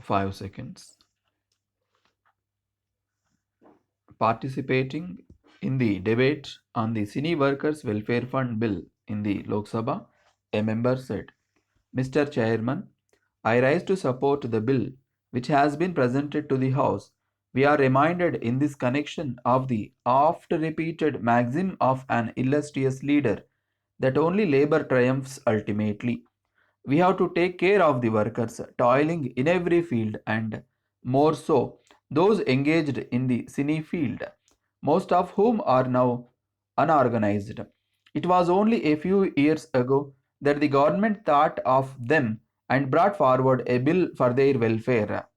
5 seconds. Participating in the debate on the Cine Workers Welfare Fund Bill in the Lok Sabha, a member said, Mr. Chairman, I rise to support the bill which has been presented to the House. We are reminded in this connection of the oft repeated maxim of an illustrious leader that only labor triumphs ultimately. We have to take care of the workers toiling in every field and more so those engaged in the cine field, most of whom are now unorganized. It was only a few years ago that the government thought of them and brought forward a bill for their welfare.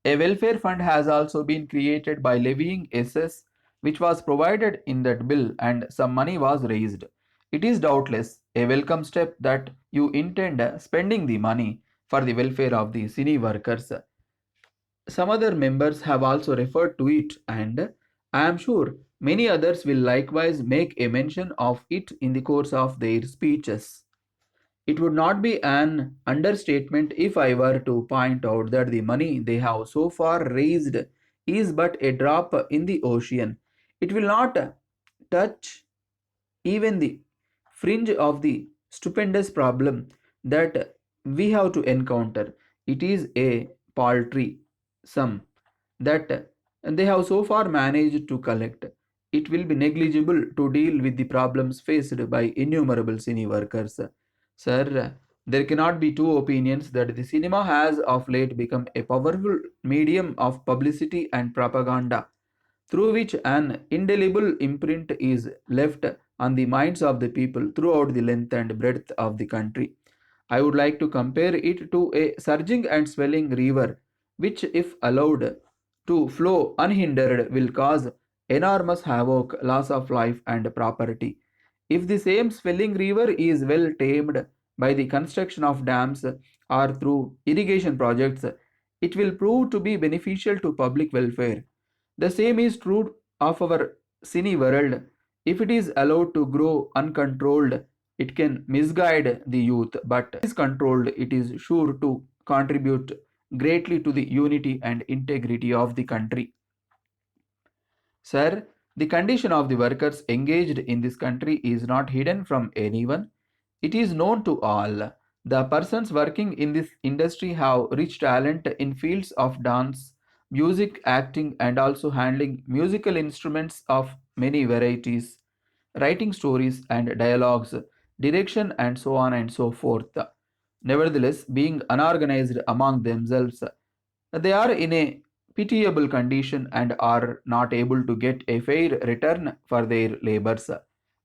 A welfare fund has also been created by levying a cess which was provided in that bill and some money was raised. It is doubtless a welcome step that you intend spending the money for the welfare of the cine workers. Some other members have also referred to it, and I am sure many others will likewise make a mention of it in the course of their speeches. It would not be an understatement if I were to point out that the money they have so far raised is but a drop in the ocean. It will not touch even the fringe of the stupendous problem that we have to encounter. It is a paltry sum that they have so far managed to collect. It will be negligible to deal with the problems faced by innumerable cine workers. Sir, there cannot be two opinions that the cinema has of late become a powerful medium of publicity and propaganda through which an indelible imprint is left on the minds of the people throughout the length and breadth of the country. I would like to compare it to a surging and swelling river, which, if allowed to flow unhindered, will cause enormous havoc, loss of life and property. If the same swelling river is well tamed by the construction of dams or through irrigation projects, it will prove to be beneficial to public welfare. The same is true of our cine world. If it is allowed to grow uncontrolled, it can misguide the youth, but if it is controlled, it is sure to contribute greatly to the unity and integrity of the country. Sir, the condition of the workers engaged in this country is not hidden from anyone. It is known to all. The persons working in this industry have rich talent in fields of dance, music, acting, and also handling musical instruments of many varieties, writing stories and dialogues, direction, and so on and so forth. Nevertheless, being unorganized among themselves, they are in a pitiable condition and are not able to get a fair return for their labors.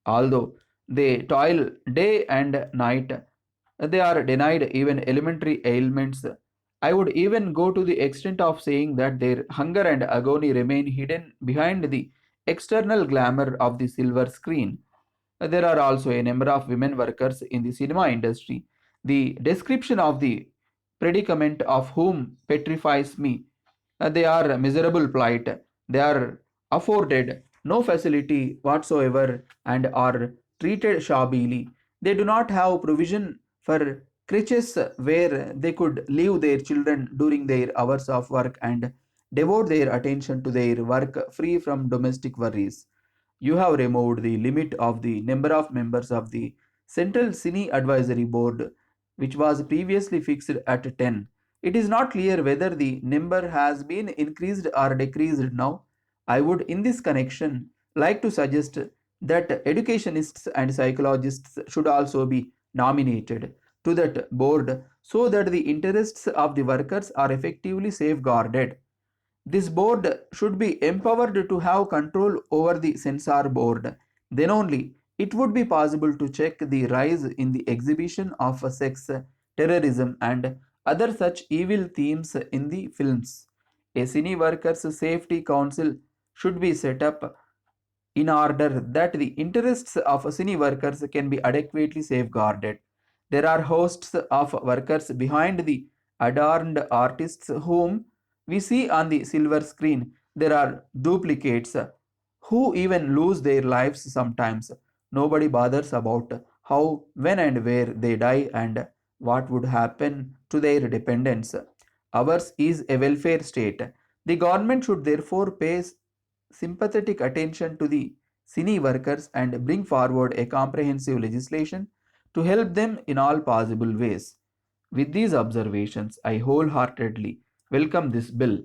Although they toil day and night, they are denied even elementary ailments. I would even go to the extent of saying that their hunger and agony remain hidden behind the external glamour of the silver screen. There are also a number of women workers in the cinema industry. The description of the predicament of whom petrifies me. They are miserable plight. They are afforded no facility whatsoever and are treated shabbily. They do not have provision for crèches where they could leave their children during their hours of work and devote their attention to their work free from domestic worries. You have removed the limit of the number of members of the Central Cine Advisory Board, which was previously fixed at 10. It is not clear whether the number has been increased or decreased now. I would, in this connection, like to suggest that educationists and psychologists should also be nominated to that board so that the interests of the workers are effectively safeguarded. This board should be empowered to have control over the censor board. Then only it would be possible to check the rise in the exhibition of sex, terrorism, and other such evil themes in the films. A cine workers' safety council should be set up in order that the interests of cine workers can be adequately safeguarded. There are hosts of workers behind the adorned artists whom we see on the silver screen. There are duplicates who even lose their lives sometimes. Nobody bothers about how, when, and where they die and what would happen to their dependents. Ours is a welfare state. The government should therefore pay sympathetic attention to the cine workers and bring forward a comprehensive legislation to help them in all possible ways. With these observations, I wholeheartedly welcome this bill